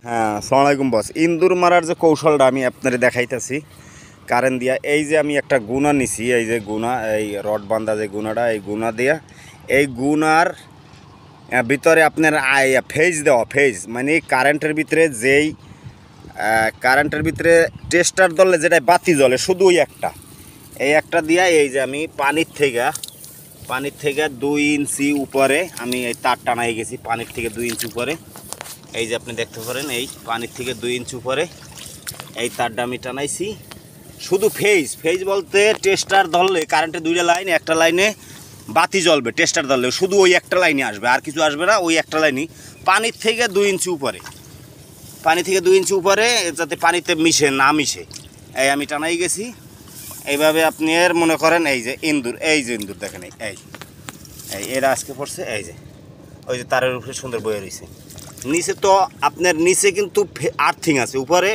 হ্যাঁ, আসসালামু আলাইকুম বস। ইন্দুর মারার যে কৌশলটা আমি আপনারে দেখাইতেছি কারেন্ট দিয়া। এই যে আমি একটা গুণা নিছি, এই যে গুণা, এই রড বান্ধা যে গুণাটা, এই গুণা দিয়া, এই গুণার ভিতরে আপনার ফেজ দেওয়া, ফেজ মানে কারেন্টের ভিতরে টেস্টার দলে যেটা বাতি জ্বলে শুধু ওই একটা, এই একটা দিয়া এই যে আমি পানির থেকে 2 ইঞ্চি উপরে আমি এই তার টানাই গেছি। পানির থেকে 2 ইঞ্চি উপরে, এই যে আপনি দেখতে পারেন, এই পানির থেকে 2 ইঞ্চি উপরে এই তারটা আমি টানাইছি। শুধু ফেজ বলতে টেস্টার ধরলে কারেন্টের 2টা লাইন, একটা লাইনে বাতি জ্বলবে, টেস্টার ধরলে শুধু ওই একটা লাইনে আসবে, আর কিছু আসবে না। ওই একটা লাইনই পানির থেকে 2 ইঞ্চি উপরে, পানি থেকে 2 ইঞ্চি উপরে, যাতে পানিতে মিশে এই আমি টানাই গেছি। এইভাবে আপনি এর মনে করেন এই যে ইন্দুর দেখেন, এই এরা আজকে পড়ছে, এই যে ওই যে তারের উপরে সুন্দর বয়ে রয়েছে। নিচে তো আপনার নিচে কিন্তু আর্থিং আছে, উপরে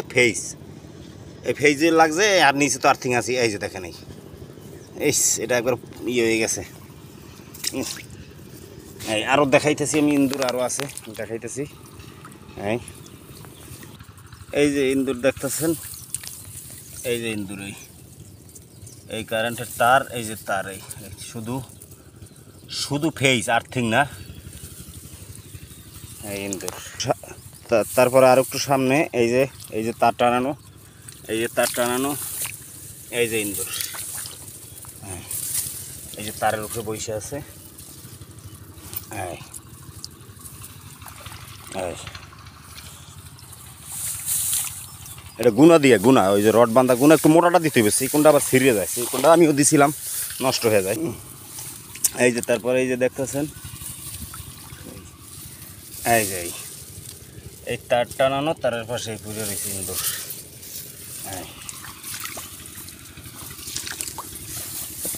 এই ফেজে লাগছে, আর নিচে তো আর্থিং আছে। এই যে দেখেন, এই এটা একবার ইয়ে হয়ে গেছে। এই আরও দেখাইতেছি আমি, ইন্দুর আরও আছে দেখাইতেছি। এই যে ইন্দুর দেখতেছেন, এই যে ইন্দুর, এই কারেন্টের তার, এই যে তার, এই শুধু ফেজ, আর্থিং না। এই ইন্দুর, তারপরে আর একটু সামনে এই যে তার টানানো, এই যে ইন্দুর, এই যে তারের উপরে বসে আছে। এটা গুণা ওই যে রড বান্ধা গুণা, একটু মোটাটা দিতে হবে। সেই কোনটা আবার ছিঁড়ে যায়, সেই কোনটা আমিও দিছিলাম, নষ্ট হয়ে যায়। এই যে তারপরে এই যে দেখতেছেন, এই যে এই তার টানানো, তারের পাশে এই পুজো রয়েছে ইন্দুর।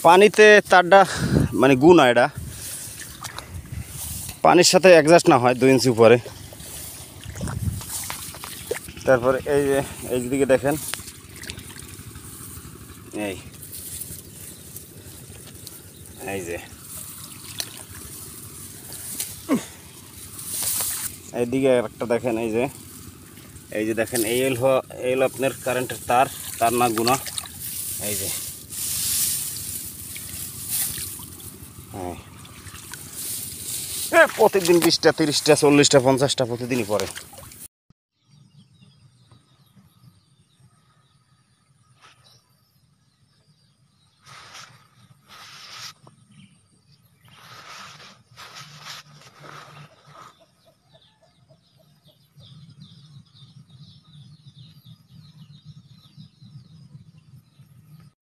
পানিতে তারটা মানে গুণা, এটা পানির সাথে অ্যাডজাস্ট না হয় 2 ইঞ্চি উপরে। তারপরে এই দিকে দেখেন, এই যে এইদিকে একটা দেখেন, এই যে দেখেন, এই হলো আপনার কারেন্টের তার না গুণা। এই যে প্রতিদিন 20টা 30টা 40টা 50টা প্রতিদিনই পড়ে।